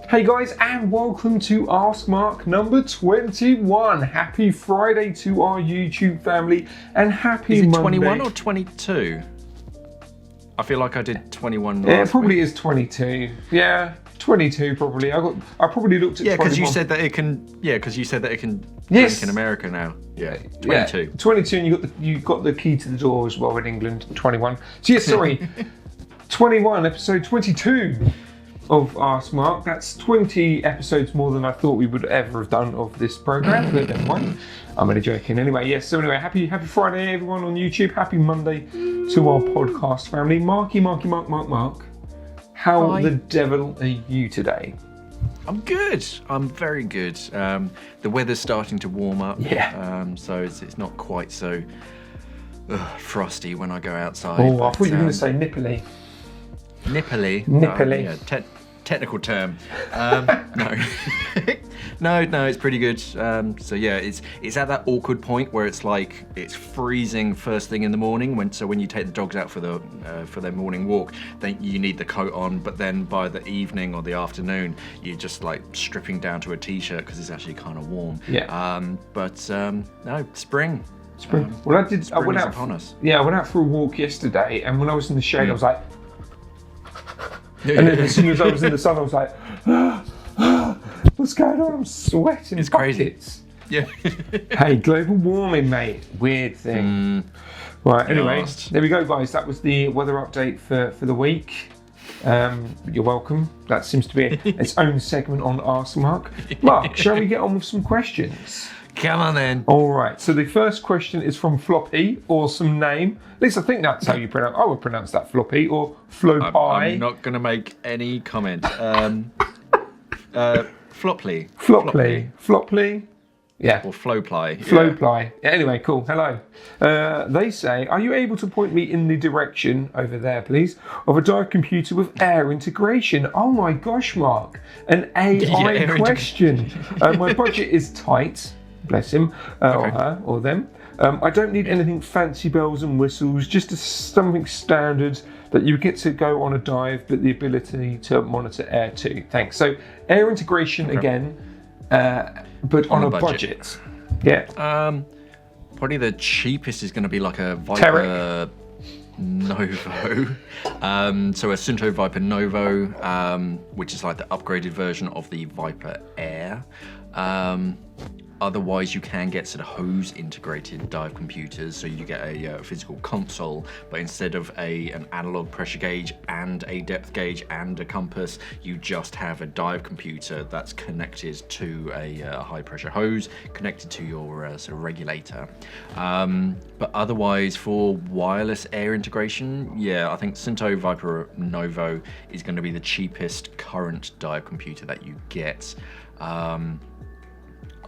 Hey guys, and welcome to askmark number 21. Happy Friday to our YouTube family, and happy Is it Monday. 21 or 22? I feel like I did 21 Yeah, it last probably week. is 22. Yeah, 22 probably. I probably looked at 21. Because you said that it can. Yeah, because you said that it can Yes. drink in America now. Yeah, 22. Yeah, 22, and you got the key to the door as well in England. 21. So yeah, sorry, 21, episode 22 of askmark. That's 20 episodes more than I thought we would ever have done of this program. But never mind. I'm only joking. Anyway, yes. So anyway, happy Friday, everyone on YouTube. Happy Monday to our podcast family. Mark. How Hi. the devil are you today? I'm good. I'm very good. The weather's starting to warm up. Yeah. So it's not quite so frosty when I go outside. Oh, I but, thought you were going to say nipply. Nipply. Nipply. Yeah, technical term. No. no, it's pretty good. So yeah, it's at that awkward point where it's like it's freezing first thing in the morning. When you take the dogs out for their morning walk, then you need the coat on. But then by the evening or the afternoon, you're just like stripping down to a t-shirt because it's actually kind of warm. Yeah. No, spring. Spring. Well, I went is out. upon us. Yeah, I went out for a walk yesterday, and when I was in the shade, I was like, and then as soon as I was in the sun, I was like, what's going on? I'm sweating. It's buckets. Yeah. Hey, global warming, mate. Weird thing. Right. Anyway, Just. there we go, guys. That was the weather update for the week. You're welcome. That seems to be its own segment on askmark. Mark, shall we get on with some questions? Come on then. All right, so the first question is from Floppy, awesome name. At least I think that's how you pronounce. I would pronounce that Floppy or Floppy. I'm not going to make any comment. Floply. Floppy. Yeah. Or Flowply. Flowply. Yeah, anyway, cool. Hello. They say, are you able to point me in the direction, over there please, of a dive computer with air integration? Oh my gosh, Mark. An AI air question. My budget is tight. Bless him, or her, or them. I don't need anything fancy bells and whistles, just something standard that you get to go on a dive, but the ability to monitor air too. Thanks. So air integration again, but on a budget. Yeah. Probably the cheapest is going to be like a Viper Terek. Novo. So a Sunto Viper Novo, which is like the upgraded version of the Viper Air. Otherwise, you can get sort of hose integrated dive computers, so you get a physical console, but instead of an analog pressure gauge and a depth gauge and a compass, you just have a dive computer that's connected to a high pressure hose, connected to your sort of regulator. But otherwise, for wireless air integration, yeah, I think Sunto Viper Novo is going to be the cheapest current dive computer that you get.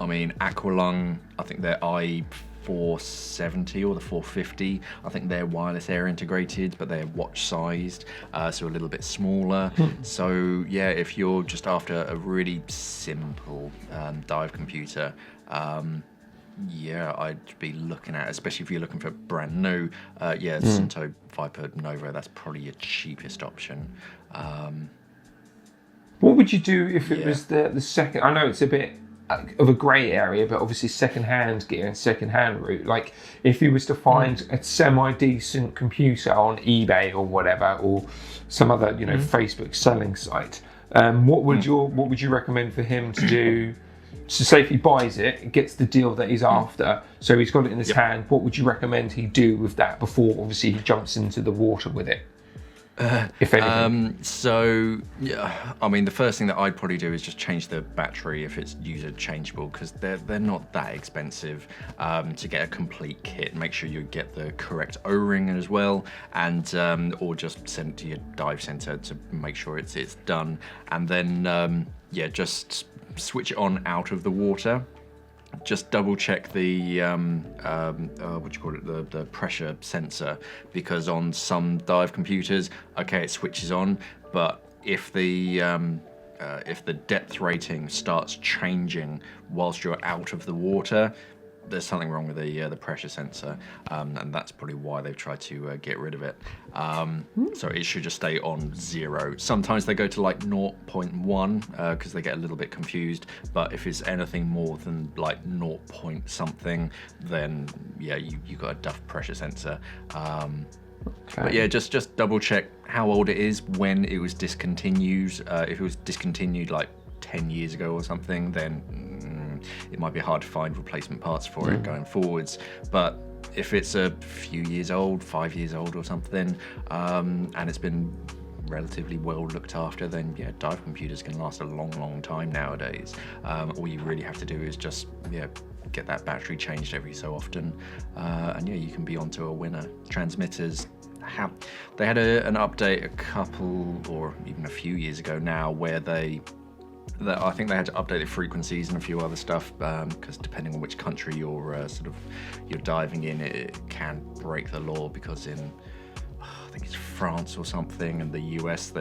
I mean, Aqualung, I think they're i470 or the 450. I think they're wireless air integrated, but they're watch sized, so a little bit smaller. So yeah, if you're just after a really simple dive computer, yeah, I'd be looking at, especially if you're looking for brand new, Sunto Viper Novo, that's probably your cheapest option. What would you do if it was the second? I know it's a bit of a grey area, but obviously second-hand gear and second-hand route. Like if you was to find a semi-decent computer on eBay or whatever, or some other Facebook selling site, what would you recommend for him to do? So say if he buys it, gets the deal that he's after, so he's got it in his hand, what would you recommend he do with that before obviously he jumps into the water with it? If anything. So yeah, I mean, the first thing that I'd probably do is just change the battery if it's user changeable, because they're not that expensive to get a complete kit. Make sure you get the correct O-ring as well, and or just send it to your dive center to make sure it's done, and then just switch it on out of the water. Just double check the the pressure sensor, because on some dive computers, okay, it switches on, but if the depth rating starts changing whilst you're out of the water, there's something wrong with the pressure sensor, and that's probably why they've tried to get rid of it. So it should just stay on 0. Sometimes they go to like 0.1 because they get a little bit confused, but if it's anything more than like 0. something, then yeah, you got a duff pressure sensor. But yeah, just double check how old it is when it was discontinued. If it was discontinued like 10 years ago or something, then it might be hard to find replacement parts for it going forwards. But if it's a few years old, 5 years old or something, and it's been relatively well looked after, then yeah, dive computers can last a long time nowadays. All you really have to do is just get that battery changed every so often, and yeah, you can be onto a winner. Transmitters, they had an update a couple or even a few years ago now where I think they had to update the frequencies and a few other stuff, because depending on which country you're diving in, it can break the law, because in I think it's France or something, and the US,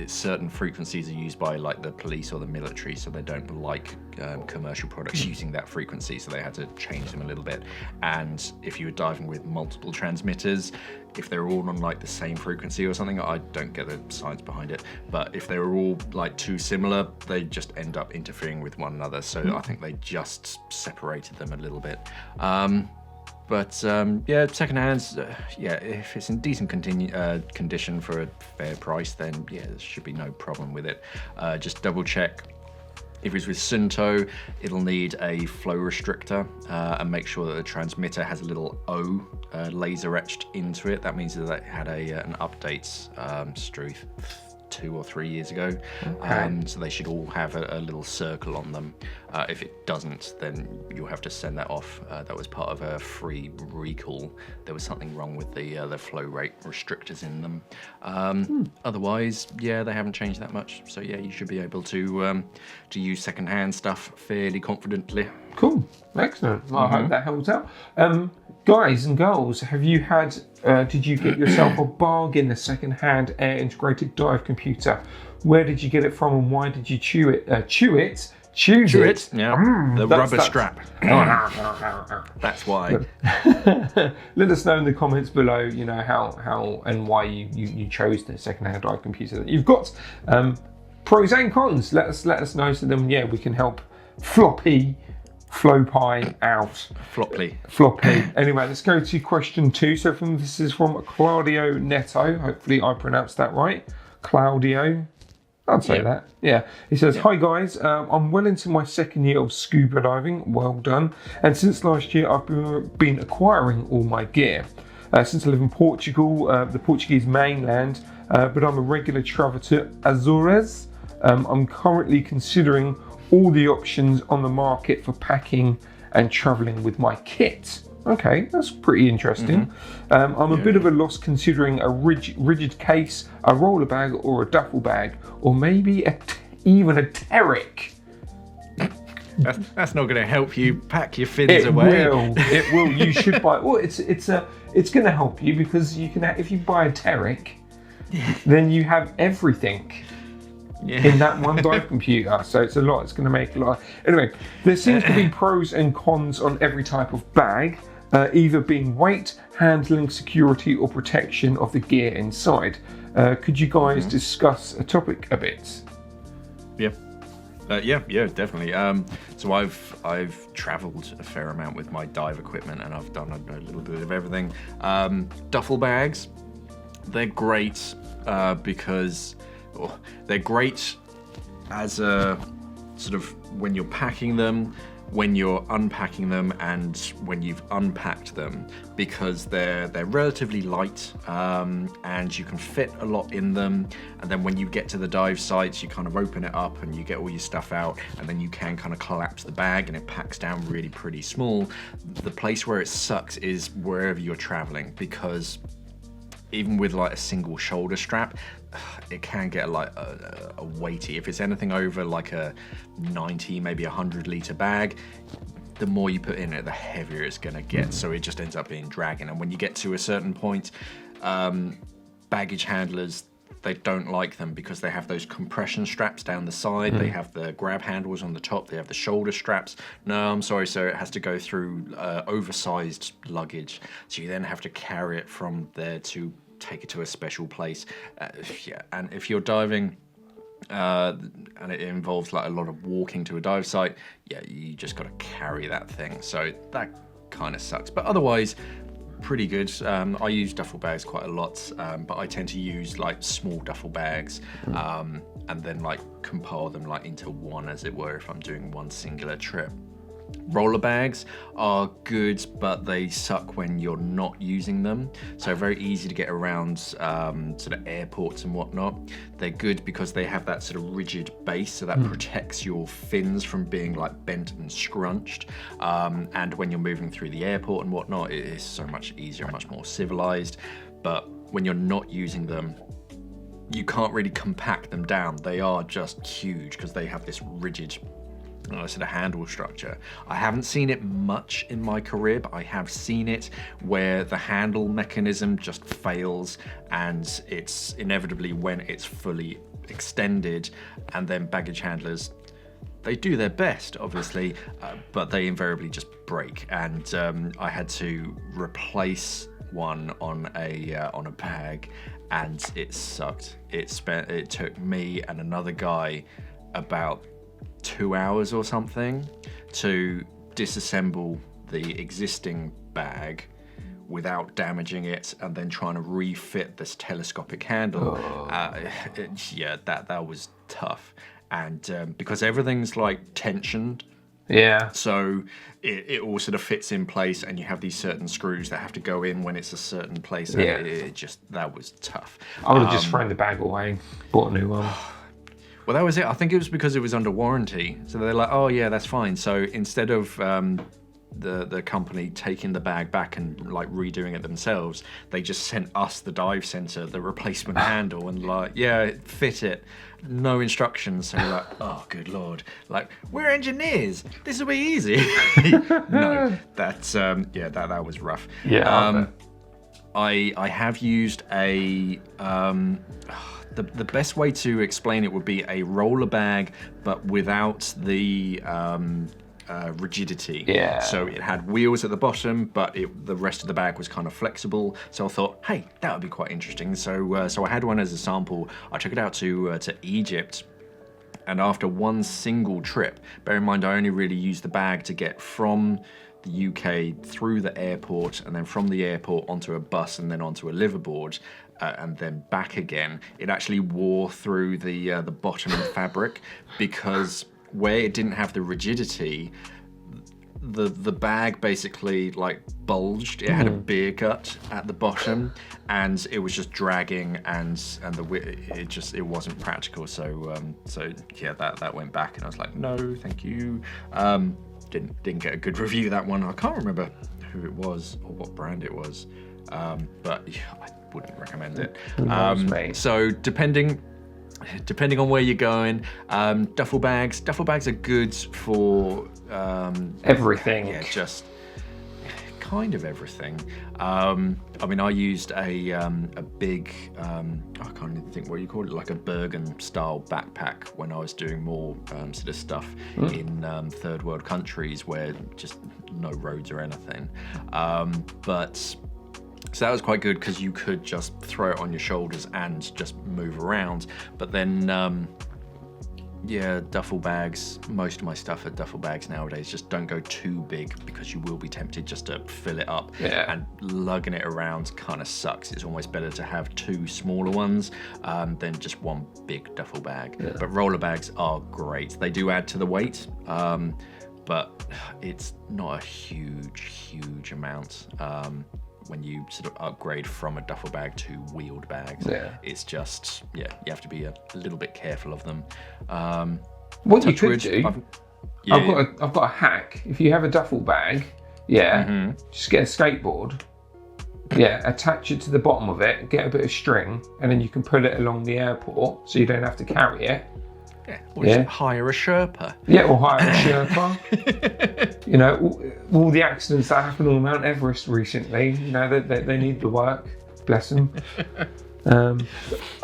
certain frequencies are used by like the police or the military, so they don't like commercial products using that frequency, so they had to change them a little bit. And if you were diving with multiple transmitters, if they're all on like the same frequency or something, I don't get the science behind it, but if they were all like too similar, they just end up interfering with one another. So I think they just separated them a little bit. But yeah, secondhands, if it's in decent condition for a fair price, then yeah, there should be no problem with it. Just double check. If it's with Sunto, it'll need a flow restrictor, and make sure that the transmitter has a little O laser etched into it. That means that it had an update through 2 or 3 years ago, so they should all have a little circle on them. If it doesn't, then you'll have to send that off. That was part of a free recall. There was something wrong with the flow rate restrictors in them. Otherwise, yeah, they haven't changed that much. So yeah, you should be able to use second-hand stuff fairly confidently. Cool, excellent. Well, I hope that helps out. Guys and girls, have you had? Did you get yourself a bargain, a second-hand air-integrated dive computer? Where did you get it from, and why did you choose it? Yeah, the rubber strap. That's why. Let us know in the comments below, you know, how and why you chose the second-hand dive computer that you've got. Pros and cons. Let us know, so then yeah, we can help Floppy out. Floppy. Anyway, let's go to question 2. So this is from Claudio Neto. Hopefully I pronounced that right. Claudio. I'd say that. Yeah. He says, "Hi guys, I'm well into my 2nd year of scuba diving. Well done. And since last year, I've been acquiring all my gear. Since I live in Portugal, the Portuguese mainland, but I'm a regular traveller to Azores. I'm currently considering all the options on the market for packing and travelling with my kit." Okay, that's pretty interesting. I'm a bit of a loss considering a rigid case, a roller bag or a duffel bag, or maybe even a Terric. That's not going to help you pack your fins away. It will. You should buy. Well, it's going to help you, because you can, if you buy a Terric, then you have everything. In that one dive computer, so it's a lot. It's going to make a lot. Anyway, there seems to be pros and cons on every type of bag, either being weight, handling, security, or protection of the gear inside. Could you guys discuss a topic a bit? Yeah, definitely. So I've travelled a fair amount with my dive equipment, and I've done a little bit of everything. Duffel bags, they're great because. They're great as a sort of when you're packing them, when you're unpacking them, and when you've unpacked them, because they're relatively light, and you can fit a lot in them. And then when you get to the dive sites, you kind of open it up and you get all your stuff out, and then you can kind of collapse the bag and it packs down really pretty small. The place where it sucks is wherever you're traveling, because even with like a single shoulder strap, it can get like a weighty. If it's anything over like a 90, maybe 100 litre bag, the more you put in it, the heavier it's going to get. So it just ends up being dragging. And when you get to a certain point, baggage handlers, they don't like them because they have those compression straps down the side. They have the grab handles on the top. They have the shoulder straps. No, I'm sorry, sir. It has to go through oversized luggage. So you then have to carry it from there to take it to a special place. Yeah, and if you're diving, and it involves like a lot of walking to a dive site, yeah, you just got to carry that thing. So that kind of sucks. But otherwise, pretty good. I use duffel bags quite a lot, but I tend to use like small duffel bags, and then like compile them like into one, as it were, if I'm doing one singular trip. Roller bags are good, but they suck when you're not using them. So very easy to get around sort of airports and whatnot. They're good because they have that sort of rigid base, so that protects your fins from being like bent and scrunched. And when you're moving through the airport and whatnot, it is so much easier, much more civilized. But when you're not using them, you can't really compact them down. They are just huge because they have this rigid sort of handle structure. I haven't seen it much in my career, but I have seen it where the handle mechanism just fails, and it's inevitably when it's fully extended, and then baggage handlers, they do their best, obviously, but they invariably just break. And I had to replace one on a bag, and it sucked. It took me and another guy about 2 hours or something to disassemble the existing bag without damaging it, and then trying to refit this telescopic handle. Yeah, that was tough. And because everything's like tensioned, so it all sort of fits in place, and you have these certain screws that have to go in when it's a certain place. And that was tough. I would have just thrown the bag away, bought a new one. Well, that was it. I think it was because it was under warranty. So they're like, oh yeah, that's fine. So instead of the company taking the bag back and like redoing it themselves, they just sent us, the dive center, the replacement handle, and like, yeah, fit it. No instructions. So we're like, oh, good Lord. Like, we're engineers. This will be easy. No, that's, that was rough. Yeah. I have used a, the best way to explain it would be a roller bag, but without the rigidity. Yeah. So it had wheels at the bottom, but the rest of the bag was kind of flexible. So I thought, hey, that would be quite interesting. So I had one as a sample. I took it out to Egypt. And after one single trip, bear in mind I only really used the bag to get from the UK through the airport, and then from the airport onto a bus, and then onto a liveaboard, and then back again. It actually wore through the bottom fabric, because where it didn't have the rigidity, the bag basically like bulged. It had a beer gut at the bottom, and it was just dragging, and it wasn't practical. So yeah, that went back, and I was like, no, thank you. Didn't get a good review, that one. I can't remember who it was or what brand it was, but yeah, I wouldn't recommend it. So depending on where you're going, duffel bags are good for everything. Yeah, just kind of everything. I mean, I used a big, I can't even think what you call it, like a Bergen style backpack when I was doing more sort of stuff in third world countries where just no roads or anything. So that was quite good because you could just throw it on your shoulders and just move around. But then, yeah, duffel bags, most of my stuff are duffel bags nowadays. Just don't go too big, because you will be tempted just to fill it up. Yeah. And lugging it around kind of sucks. It's almost better to have two smaller ones than just one big duffel bag. Yeah. But roller bags are great. They do add to the weight, but it's not a huge amount. When you sort of upgrade from a duffel bag to wheeled bags, it's just, yeah, you have to be a little bit careful of them. What you could do, I've got a hack. If you have a duffel bag, just get a skateboard, attach it to the bottom of it, get a bit of string, and then you can pull it along the airport, so you don't have to carry it. Yeah, or just hire a Sherpa. Yeah, or hire a Sherpa. You know, all the accidents that happened on Mount Everest recently, you know, they need the work. Bless them.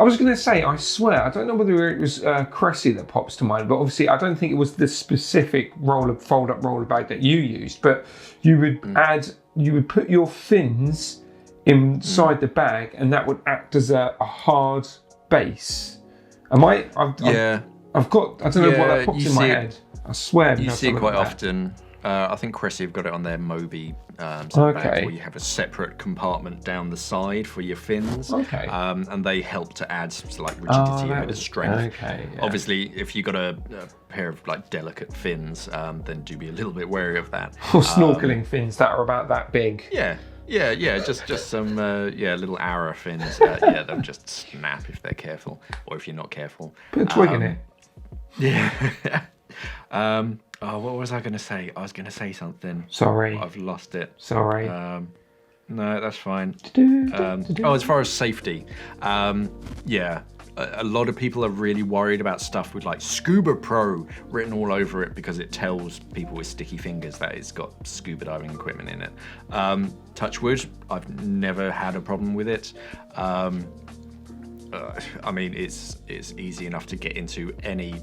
I was going to say, I swear, I don't know whether it was Cressy that pops to mind, but obviously I don't think it was the specific fold-up roller bag that you used, but you would put your fins inside the bag, and that would act as a hard base. I've got, I don't know what that pops in my head. I swear. You see it quite often. I think Cressy have got it on their Moby bags, where you have a separate compartment down the side for your fins. Okay. And they help to add like rigidity and a bit of strength. Okay. Yeah. Obviously, if you've got a pair of like delicate fins, then do be a little bit wary of that. Or snorkeling fins that are about that big. Yeah. Just some little arrow fins. They'll just snap if they're careful, or if you're not careful. Put a twig in it. Yeah. What was I going to say? I was going to say something. Sorry. I've lost it. Sorry. No, that's fine. As far as safety, a lot of people are really worried about stuff with like Scuba Pro written all over it because it tells people with sticky fingers that it's got scuba diving equipment in it. Touch wood, I've never had a problem with it. I mean, it's easy enough to get into any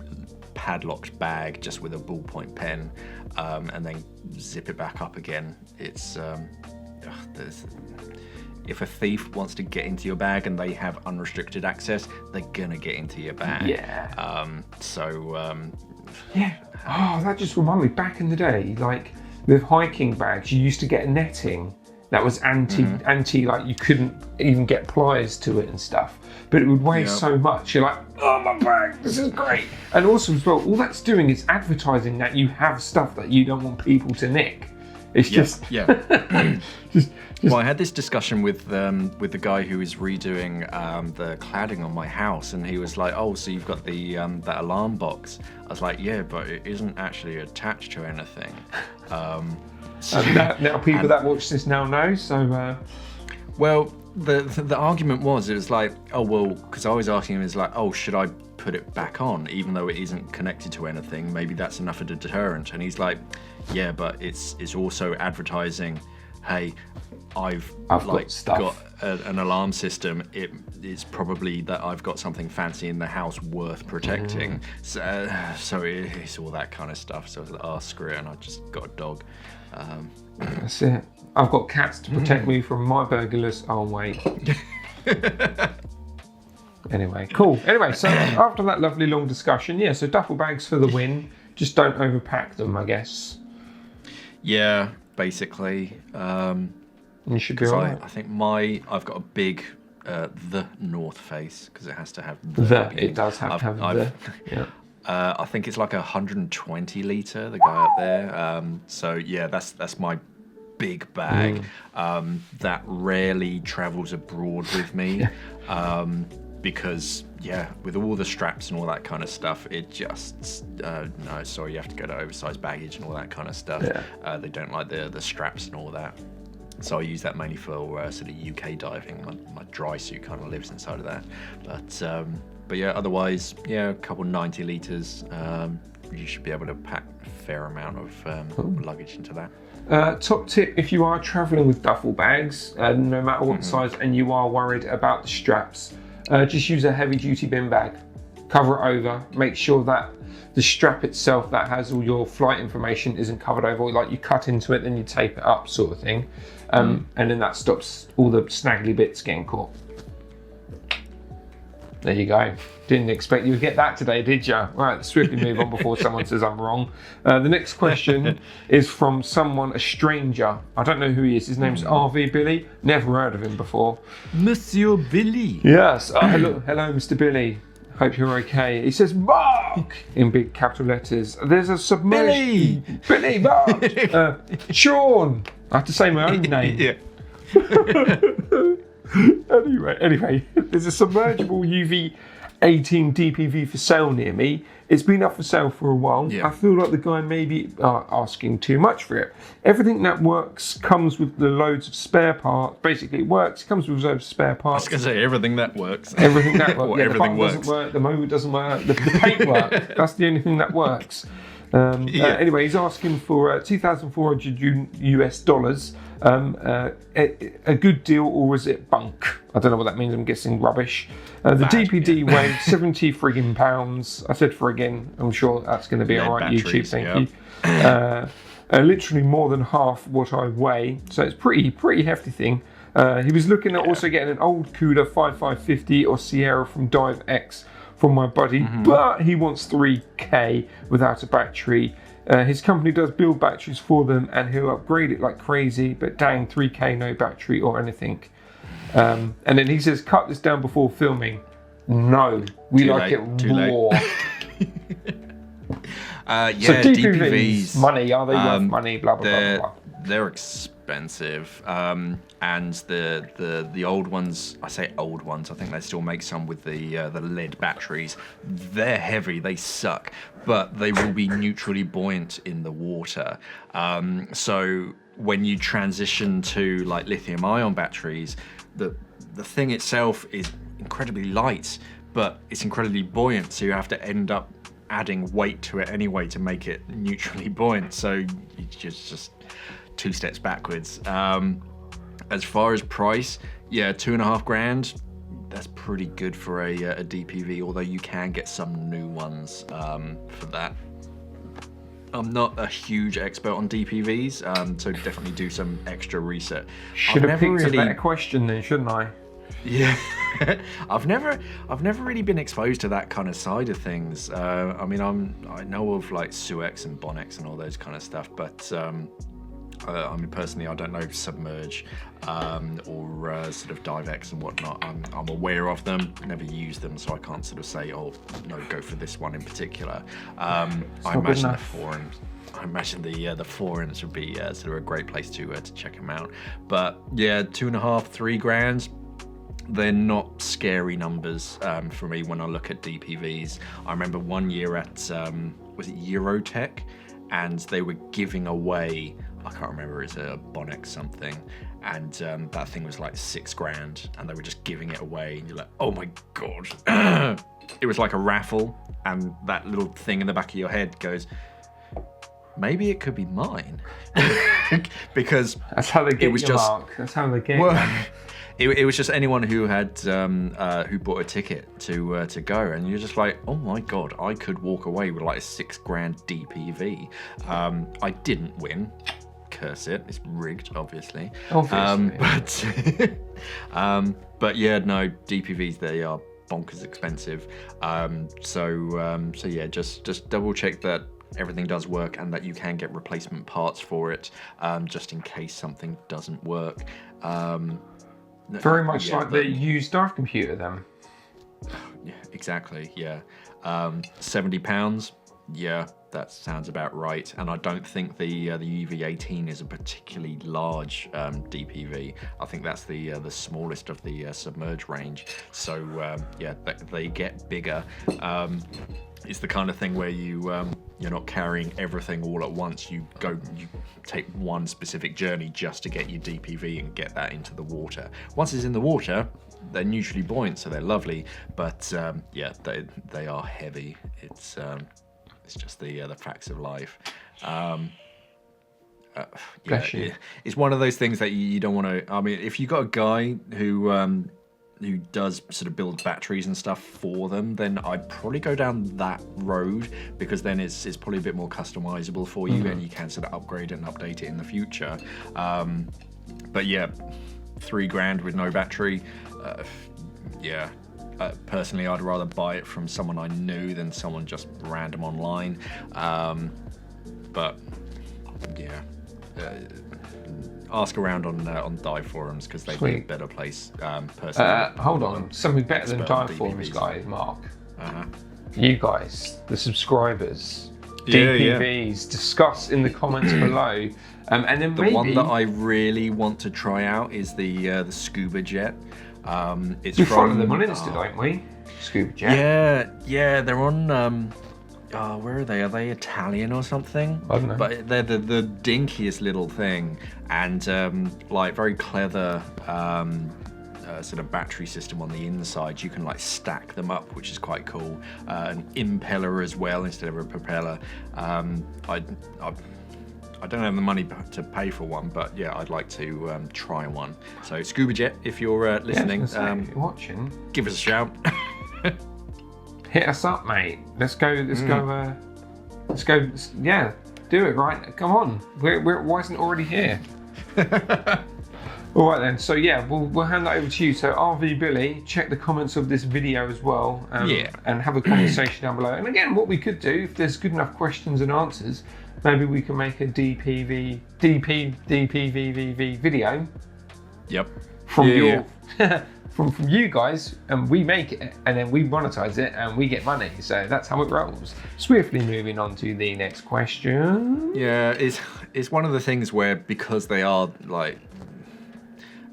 padlocked bag just with a ballpoint pen, and then zip it back up again. It's if a thief wants to get into your bag and they have unrestricted access, they're gonna get into your bag. Yeah. Yeah. Oh, that just reminded me. Back in the day, like with hiking bags, you used to get netting that was anti, like you couldn't even get pliers to it and stuff. But it would weigh so much. You're like, oh, my bag, this is great. And also as well, all that's doing is advertising that you have stuff that you don't want people to nick. It's just... Well, I had this discussion with the guy who was redoing the cladding on my house, and he was like, oh, so you've got the that alarm box. I was like, yeah, but it isn't actually attached to anything. Now people that watch this now know, so... Well, the argument was, it was like, oh, well, because I was asking him, it's like, oh, should I put it back on, even though it isn't connected to anything? Maybe that's enough of a deterrent. And he's like, yeah, but it's also advertising, hey, I've like got an alarm system. It's probably that I've got something fancy in the house worth protecting. So it's all that kind of stuff. So I was like, oh, screw it, and I just got a dog. That's it. I've got cats to protect me from my burglars. Oh, wait. Anyway, cool. Anyway, so after that lovely long discussion, so duffel bags for the win. Just don't overpack them, I guess. Yeah, basically. You should be all right. I think I've got a big the North Face, because it has to have it does have to have the. Yeah. I think it's like 120 litre, the guy up there. So yeah, that's my big bag that rarely travels abroad with me. Because with all the straps and all that kind of stuff, it just you have to go to oversized baggage and all that kind of stuff. They don't like the straps and all that. So I use that mainly for sort of UK diving. My dry suit kind of lives inside of that. But yeah, otherwise, a couple 90 litres. You should be able to pack a fair amount of luggage into that. Top tip, if you are travelling with duffel bags, no matter what size, and you are worried about the straps, just use a heavy duty bin bag. Cover it over, make sure that the strap itself that has all your flight information isn't covered over, like you cut into it, then you tape it up sort of thing. And then that stops all the snaggly bits getting caught. There you go. Didn't expect you to get that today, did you? Right, let's swiftly move on before someone says I'm wrong. The next question is from a stranger. I don't know who he is. His name's RV Billy. Never heard of him before. Monsieur Billy. Yes. Hello, Mr. Billy. Hope you're okay. He says, Mark! In big capital letters. There's a submerged... Billy, Mark! Sean! I have to say my own name. Anyway, there's a submergible UV 18 DPV for sale near me. It's been up for sale for a while. I feel like the guy may be asking too much for it. Everything that works comes with the loads of spare parts. Basically, it works. It comes with loads of spare parts. I was going to say everything that works. Everything that works. Everything the works. Doesn't work. The motor doesn't work. The paint works. That's the only thing that works. Anyway, he's asking for $2,400 US. A good deal, or is it bunk? I don't know what that means. I'm guessing rubbish. The DPD weighed 70 friggin' pounds. I said friggin'. I'm sure that's going to be all right. YouTube, thank you. Literally more than half what I weigh, so it's pretty hefty thing. He was looking at also getting an old Cuda 5550 or Sierra from Dive X from my buddy, but he wants 3K without a battery. His company does build batteries for them and he'll upgrade it like crazy, but dang, 3K no battery or anything. And then he says, cut this down before filming. No, we like it raw. So DPVs, money, are they worth money? Blah, blah, blah, blah. They're expensive, and the old ones, I say old ones, I think they still make some with the lead batteries. They're heavy, they suck, but they will be neutrally buoyant in the water. So when you transition to like lithium ion batteries, the thing itself is incredibly light, but it's incredibly buoyant, so you have to end up adding weight to it anyway to make it neutrally buoyant, so it's just 2 steps backwards. As far as price, yeah, $2,500, that's pretty good for a DPV, although you can get some new ones for that. I'm not a huge expert on DPVs, so definitely do some extra research. Should have picked a better question then, shouldn't I? Yeah, I've never really been exposed to that kind of side of things. I mean, I know of like Suex and Bonex and all those kind of stuff, but I mean, personally, I don't know Submerge or sort of Divex and whatnot. I'm aware of them, never use them, so I can't sort of say, oh no, go for this one in particular. I imagine the forums. I imagine the forums would be sort of a great place to check them out. But yeah, $2,500, $3,000. They're not scary numbers for me when I look at DPVs. I remember one year at, was it Eurotech? And they were giving away, I can't remember, it's a Bonex something, and that thing was like $6,000, and they were just giving it away, and you're like, oh my God. It was like a raffle, and that little thing in the back of your head goes, maybe it could be mine. Because that's how they get your mark. That's how they get It was just anyone who had who bought a ticket to go, and you're just like, oh my God, I could walk away with like a $6,000 DPV. I didn't win. Curse it! It's rigged, obviously. But yeah, no, DPVs, they are bonkers expensive. So yeah, just double check that everything does work and that you can get replacement parts for it, just in case something doesn't work. Very much like the used dive computer then. Yeah, exactly, yeah. £70, yeah, that sounds about right. And I don't think the UV18 is a particularly large DPV. I think that's the smallest of the submerge range. So yeah, they get bigger. It's the kind of thing where you're not carrying everything all at once. You take one specific journey just to get your DPV and get that into the water. Once it's in the water, they're neutrally buoyant, so they're lovely. But yeah, they are heavy. It's just the facts of life. Yeah, it's one of those things that you don't want to. I mean, if you got a guy who does sort of build batteries and stuff for them, then I'd probably go down that road, because then it's probably a bit more customizable for you, and you can sort of upgrade it and update it in the future. But yeah, $3,000 with no battery, yeah. Personally, I'd rather buy it from someone I knew than someone just random online. But yeah. Ask around on dive forums, because they'd be a better place. Personally, hold on, something better than dive forums, guys. Mark, you guys, the subscribers, DPVs, discuss in the comments below. And then the one that I really want to try out is the Scuba jet. It's we follow them on Insta, don't we? Scuba jet. Yeah, they're on. Where are they? Are they Italian or something? I don't know. But they're the dinkiest little thing, and like very clever sort of battery system on the inside. You can like stack them up, which is quite cool. An impeller as well instead of a propeller. I don't have the money to pay for one, but yeah, I'd like to try one. So Scuba Jet, if you're listening, if you're watching, give us a shout. Hit us up, mate. Let's go. Yeah, do it, right? Come on. Why isn't it already here? All right then. So yeah, we'll hand that over to you. So RV Billy, check the comments of this video as well, and have a conversation down below. And again, what we could do, if there's good enough questions and answers, maybe we can make a DPVVV video. Yep. From from you guys, and we make it, and then we monetize it, and we get money. So that's how it rolls. Swiftly moving on to the next question. Yeah, it's one of the things where, because they are like,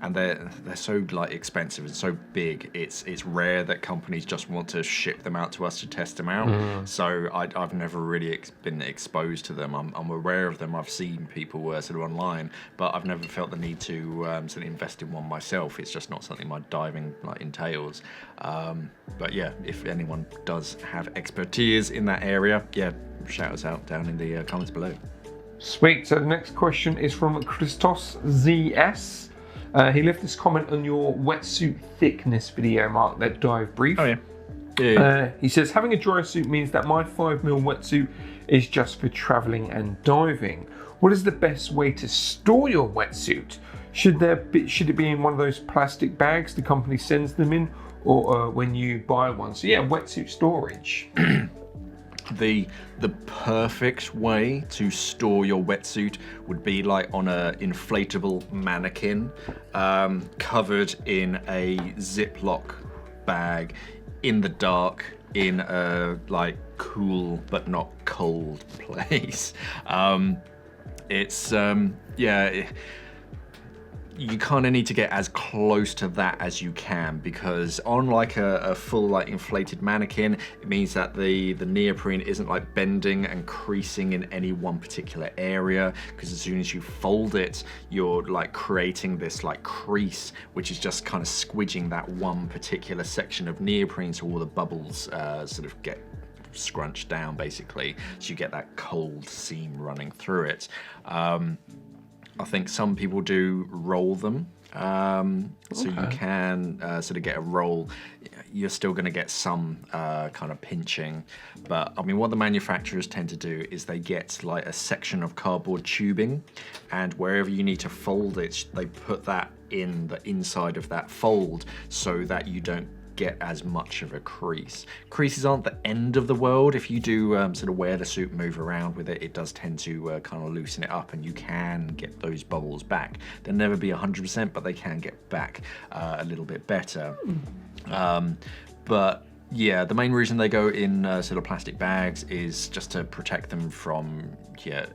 and they're so like expensive and so big, it's rare that companies just want to ship them out to us to test them out. So I've never really been exposed to them. I'm aware of them. I've seen people sort of online, but I've never felt the need to sort of invest in one myself. It's just not something my diving like entails. But yeah, if anyone does have expertise in that area, yeah, shout us out down in the comments below. Sweet. So the next question is from Christos ZS. He left this comment on your wetsuit thickness video, Mark, that dive brief. Oh yeah. He says, having a dry suit means that my 5mm wetsuit is just for traveling and diving. What is the best way to store your wetsuit? Should it be in one of those plastic bags the company sends them in, or when you buy one? So yeah, wetsuit storage. The perfect way to store your wetsuit would be like on a inflatable mannequin, covered in a Ziploc bag, in the dark, in a like cool but not cold place. You kind of need to get as close to that as you can, because on like a full like inflated mannequin, it means that the neoprene isn't like bending and creasing in any one particular area, because as soon as you fold it, you're like creating this like crease, which is just kind of squidging that one particular section of neoprene, so all the bubbles sort of get scrunched down basically, so you get that cold seam running through it. I think some people do roll them, so you can sort of get a roll. You're still going to get some kind of pinching, but I mean, what the manufacturers tend to do is they get like a section of cardboard tubing, and wherever you need to fold it, they put that in the inside of that fold so that you don't get as much of a crease. Creases aren't the end of the world. If you do sort of wear the suit, move around with it, it does tend to kind of loosen it up, and you can get those bubbles back. They'll never be 100%, but they can get back a little bit better. But yeah, the main reason they go in sort of plastic bags is just to protect them from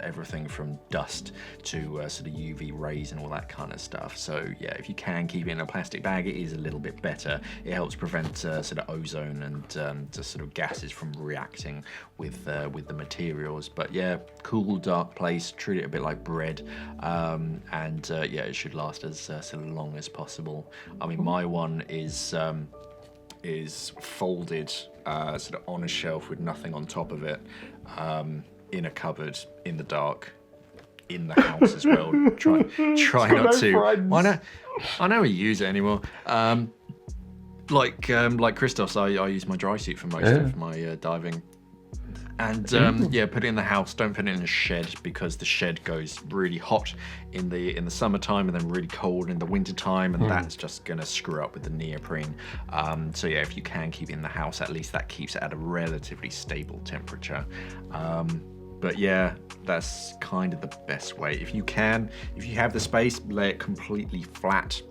everything from dust to sort of UV rays and all that kind of stuff. So yeah, if you can keep it in a plastic bag, it is a little bit better. It helps prevent sort of ozone and just sort of gases from reacting with the materials. But yeah, cool, dark place. Treat it a bit like bread, and yeah, it should last as sort of long as possible. I mean, my one is folded sort of on a shelf with nothing on top of it, in a cupboard in the dark, in the house as well. Try not to. I don't use it anymore. Like Christos, I use my dry suit for most of my diving. And yeah, put it in the house. Don't put it in a shed, because the shed goes really hot in the summertime and then really cold in the winter time, and that's just gonna screw up with the neoprene. So yeah, if you can keep it in the house, at least that keeps it at a relatively stable temperature. But yeah, that's kind of the best way. If you have the space, lay it completely flat.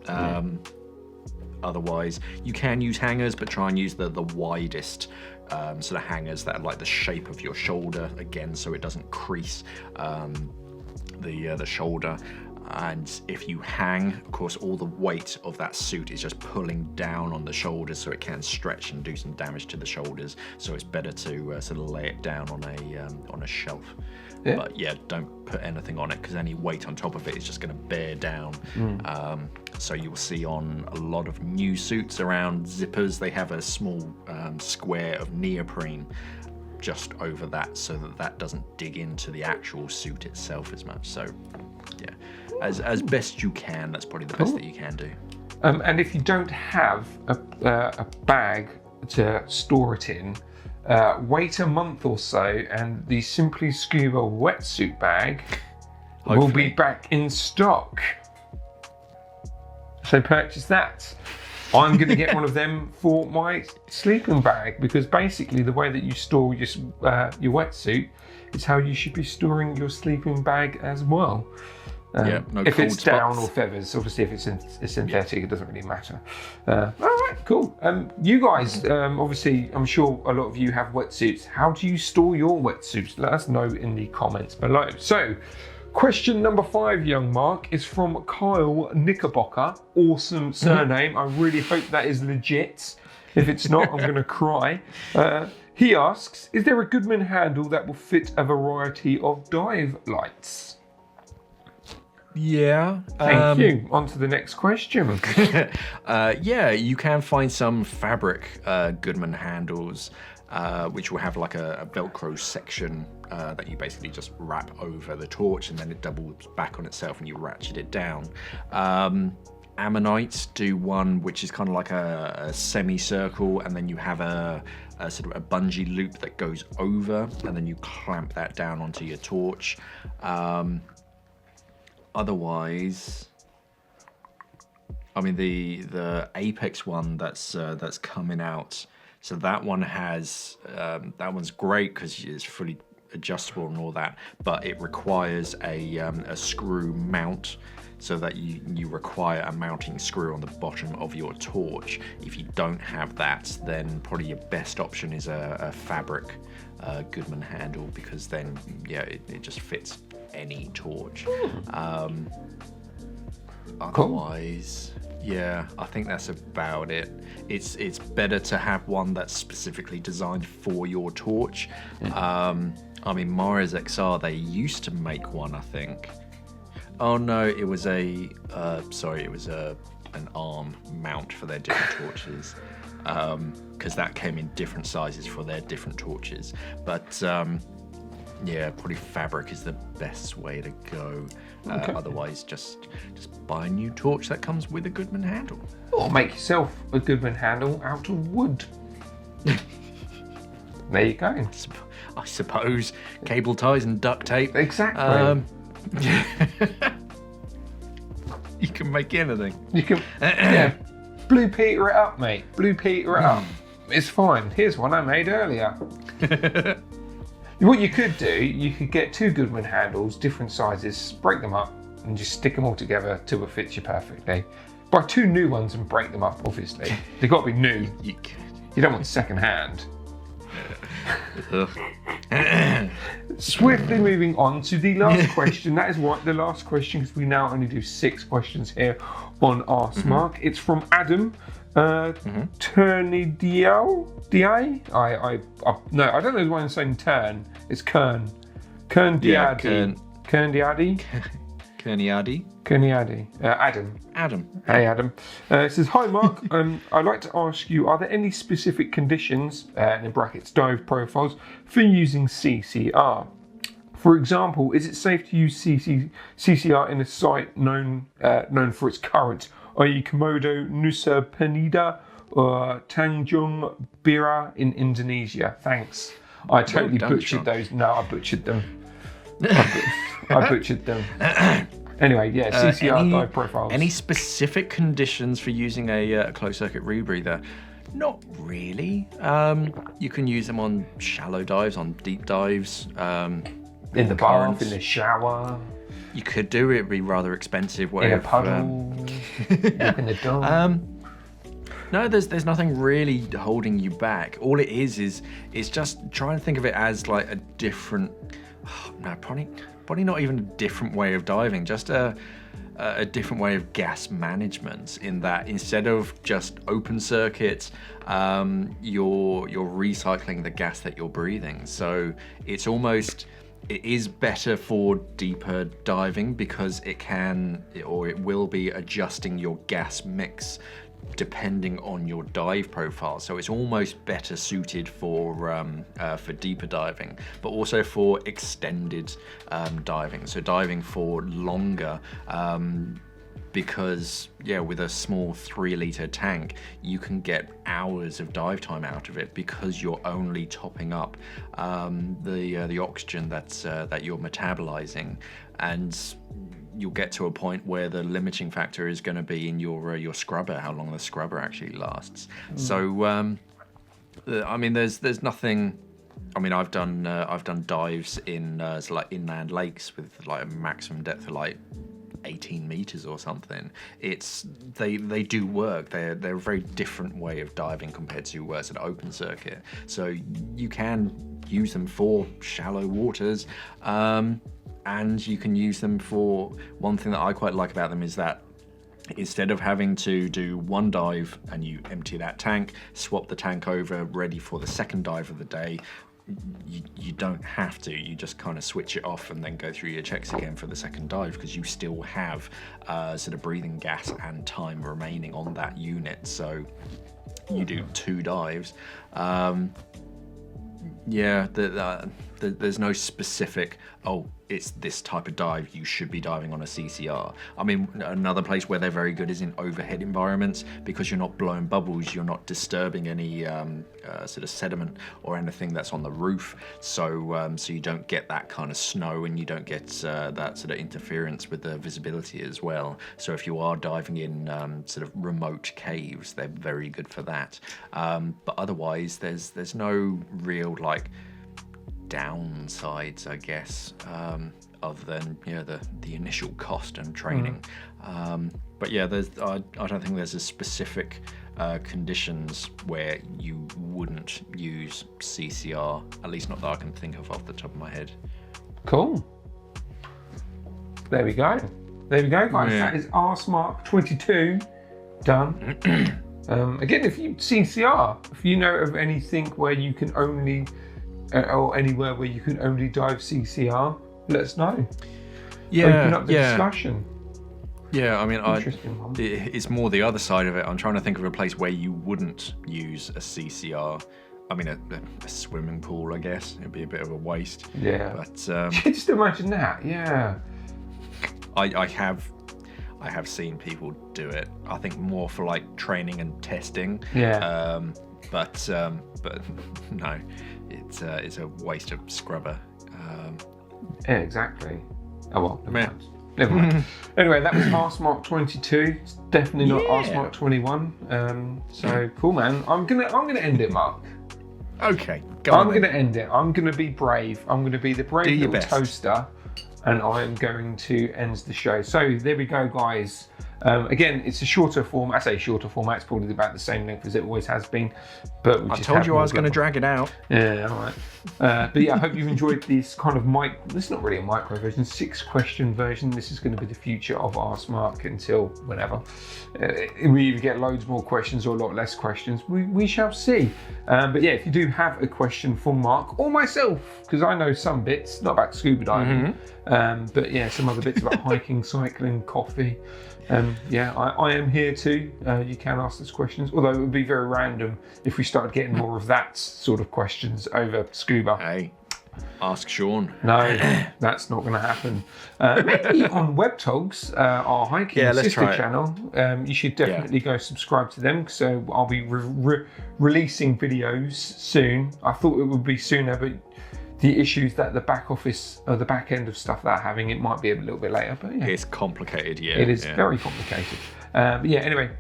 Otherwise, you can use hangers, but try and use the widest sort of hangers that are like the shape of your shoulder, again, so it doesn't crease the shoulder. And if you hang, of course, all the weight of that suit is just pulling down on the shoulders, so it can stretch and do some damage to the shoulders. So it's better to sort of lay it down on a shelf. Yeah. But yeah, don't put anything on it, because any weight on top of it is just going to bear down. So you'll see on a lot of new suits around zippers, they have a small square of neoprene just over that, so that doesn't dig into the actual suit itself as much. So yeah, as best you can, that's probably the best that you can do. And if you don't have a bag to store it in, wait a month or so, and the Simply Scuba wetsuit bag will be back in stock. So purchase that. I'm going to get one of them for my sleeping bag, because basically the way that you store your wetsuit is how you should be storing your sleeping bag as well. No if it's spots. down or feathers, obviously if it's synthetic, it doesn't really matter. All right, cool. You guys, obviously, I'm sure a lot of you have wetsuits. How do you store your wetsuits? Let us know in the comments below. So, question number 5, young Mark, is from Kyle Knickerbocker. Awesome surname. I really hope that is legit. If it's not, I'm going to cry. He asks, is there a Goodman handle that will fit a variety of dive lights? Yeah. Thank you. On to the next question. Yeah, you can find some fabric Goodman handles, which will have like a Velcro section that you basically just wrap over the torch, and then it doubles back on itself and you ratchet it down. Ammonites do one which is kind of like a semicircle, and then you have a sort of a bungee loop that goes over, and then you clamp that down onto your torch. Otherwise, I mean the Apex one that's coming out. So that one has that one's great because it's fully adjustable and all that, but it requires a screw mount, so that you require a mounting screw on the bottom of your torch. If you don't have that, then probably your best option is a fabric Goodman handle, because then yeah, it just fits any torch. Otherwise, yeah, I think that's about it. It's better to have one that's specifically designed for your torch. I mean, Mars XR, they used to make one, I think. Oh no, it was an arm mount for their different torches, because that came in different sizes for their different torches. But yeah, probably fabric is the best way to go. Otherwise, just buy a new torch that comes with a Goodman handle. Or make yourself a Goodman handle out of wood. There you go. I suppose cable ties and duct tape. Exactly. You can make anything. You can, yeah. Blue Peter it up, mate. Blue Peter it up. It's fine. Here's one I made earlier. What you could do, you could get 2 Goodman handles, different sizes, break them up, and just stick them all together till it fits you perfectly. Buy 2 new ones and break them up, obviously. They've got to be new. You don't want second hand. Swiftly moving on to the last question. That is right, the last question, because we now only do 6 questions here on askmark. It's from Adam. Turnidial? No, I don't know why I'm saying turn. It's Kern. Kern Diadi. Kern Diadi? Kerniadi. Adam. Hey, Adam. It says, hi, Mark. I'd like to ask you, are there any specific conditions, and in brackets, dive profiles, for using CCR? For example, is it safe to use CCR in a site known for its current, i.e. Komodo, Nusa Penida, or Tanjung Bira in Indonesia? Thanks. I totally butchered those. No, I butchered them. I butchered them. Anyway, yeah, CCR dive profiles. Any specific conditions for using a closed circuit rebreather? Not really. You can use them on shallow dives, on deep dives. In the bath, in the shower. You could do it. It'd be rather expensive. In a puddle. Walk in the dog. No, there's nothing really holding you back. All it is just trying to think of it as like a different. No, probably not even a different way of diving. Just a different way of gas management, in that instead of just open circuit, you're recycling the gas that you're breathing. So it is better for deeper diving, because it will be adjusting your gas mix depending on your dive profile. So it's almost better suited for deeper diving, but also for extended diving. So diving for longer, because with a small 3-liter tank, you can get hours of dive time out of it, because you're only topping up the oxygen that you're metabolizing, and you'll get to a point where the limiting factor is going to be in your scrubber, how long the scrubber actually lasts. So I mean, there's nothing. I mean, I've done dives in like inland lakes with like a maximum depth of like 18 meters or something. They do work. They're a very different way of diving compared to an open circuit. So you can use them for shallow waters, and you can use them for, one thing that I quite like about them is that instead of having to do one dive and you empty that tank, swap the tank over, ready for the second dive of the day, you don't have to. You just kind of switch it off and then go through your checks again for the second dive, because you still have sort of breathing gas and time remaining on that unit. So you do 2 dives. There's no specific, it's this type of dive, you should be diving on a CCR. I mean, another place where they're very good is in overhead environments, because you're not blowing bubbles, you're not disturbing any sort of sediment or anything that's on the roof. So you don't get that kind of snow, and you don't get that sort of interference with the visibility as well. So if you are diving in sort of remote caves, they're very good for that. But otherwise, there's no real like downsides, I guess, other than the initial cost and training. But I don't think there's a specific conditions where you wouldn't use CCR, at least not that I can think of off the top of my head. Cool. There we go guys. That is askmark 22 done. Again, if you CCR, if you know of anything where you can only or anywhere where you can only dive CCR, let us know. Open up the discussion. Yeah, I mean, Interesting one. It's more the other side of it. I'm trying to think of a place where you wouldn't use a CCR. I mean, a swimming pool, I guess. It'd be a bit of a waste. Yeah. But just imagine that. Yeah. I have seen people do it. I think more for like training and testing. Yeah. But no, it's a waste of scrubber. Yeah, exactly. Oh well, never mind. Anyway, that was askmark 22. It's definitely not askmark 21. So cool, man. I'm gonna end it, Mark. Okay, I'm gonna end it. I'm gonna be brave. I'm gonna be the brave little best. toaster, and I am going to end the show. So there we go, guys. Again, it's a shorter format. I say shorter format. It's probably about the same length as it always has been. But I told you I was going to drag it out. Yeah, all right. But yeah, I hope you've enjoyed this kind of this is not really a micro version, 6-question version. This is going to be the future of askmark until whenever. We either get loads more questions or a lot less questions. We shall see. But yeah, if you do have a question for Mark or myself, because I know some bits, not about scuba diving, but yeah, some other bits about hiking, cycling, coffee. I am here too. You can ask us questions, although it would be very random if we started getting more of that sort of questions over scuba. Hey, ask Sean. No, that's not going to happen. Maybe on WebTogs, our hiking sister channel, you should definitely go subscribe to them. So I'll be releasing videos soon. I thought it would be sooner, but the issues that the back office or the back end of stuff they're having, it might be a little bit later. But yeah, it's complicated. Yeah, it is very complicated. But yeah, anyway,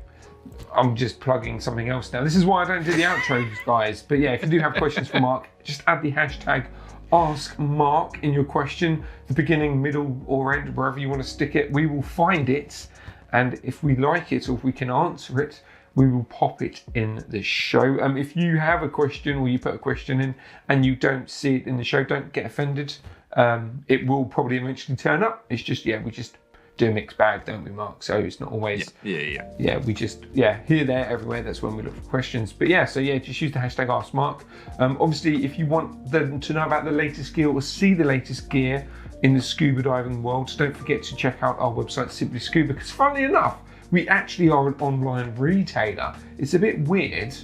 I'm just plugging something else now. This is why I don't do the outros, guys. But yeah, if you do have questions for Mark, just add the hashtag #AskMark in your question, the beginning, middle, or end, wherever you want to stick it. We will find it, and if we like it or if we can answer it, we will pop it in the show. If you have a question or you put a question in and you don't see it in the show, don't get offended. It will probably eventually turn up. It's just, we just do a mixed bag, don't we, Mark? So it's not always. Yeah. We just here, there, everywhere. That's when we look for questions. But just use the hashtag askmark. Obviously, if you want them to know about the latest gear or see the latest gear in the scuba diving world, don't forget to check out our website, Simply Scuba, because funnily enough, we actually are an online retailer. It's a bit weird,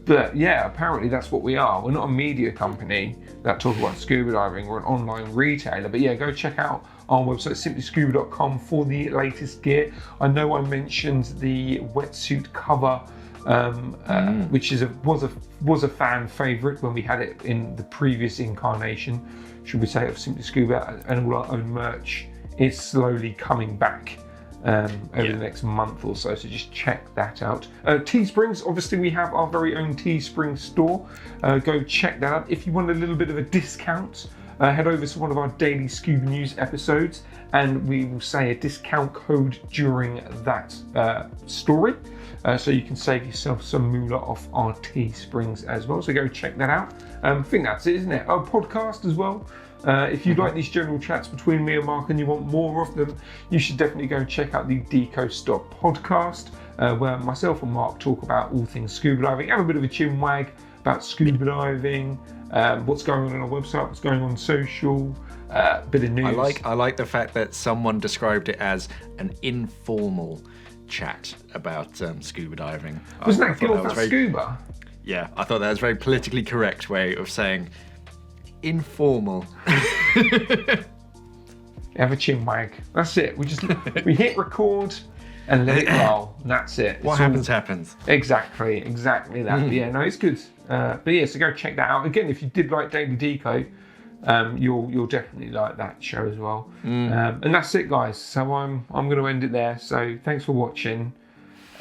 but apparently that's what we are. We're not a media company that talk about scuba diving. We're an online retailer. But go check out our website, simplyscuba.com, for the latest gear. I know I mentioned the wetsuit cover, which was a fan favourite when we had it in the previous incarnation, should we say, of Simply Scuba, and all our own merch is slowly coming back over the next month or so, so just check that out. Teesprings, obviously we have our very own Teespring store. Go check that out. If you want a little bit of a discount, head over to one of our daily Scuba News episodes, and we will say a discount code during that story, so you can save yourself some moolah off our Teesprings as well. So go check that out. I think that's it, isn't it? Our podcast as well. If you like these general chats between me and Mark and you want more of them, you should definitely go and check out the Deco Stop podcast, where myself and Mark talk about all things scuba diving, have a bit of a chin wag about scuba diving, what's going on our website, what's going on social, bit of news. I like the fact that someone described it as an informal chat about scuba diving. Wasn't that Gil for Scuba? Yeah, I thought that was a very politically correct way of saying informal. Have a chin wag. That's it. We hit record and let it roll. And that's it. What happens. Exactly that. No, it's good. So go check that out. Again, if you did like Daily Deco, you'll definitely like that show as well. And that's it, guys. So I'm going to end it there. So thanks for watching,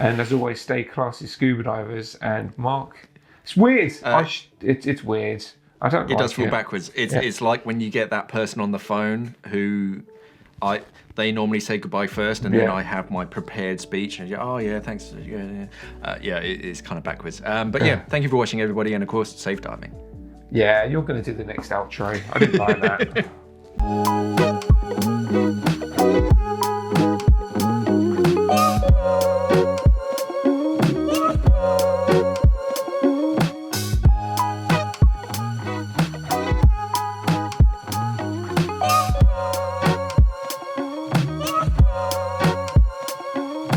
and as always, stay classy, scuba divers. And Mark, it's weird. It's weird. I don't. It does feel backwards. It's like when you get that person on the phone who they normally say goodbye first, and then I have my prepared speech, and thanks. It's kind of backwards. But thank you for watching, everybody, and of course, safe diving. Yeah, you're going to do the next outro. I didn't like that.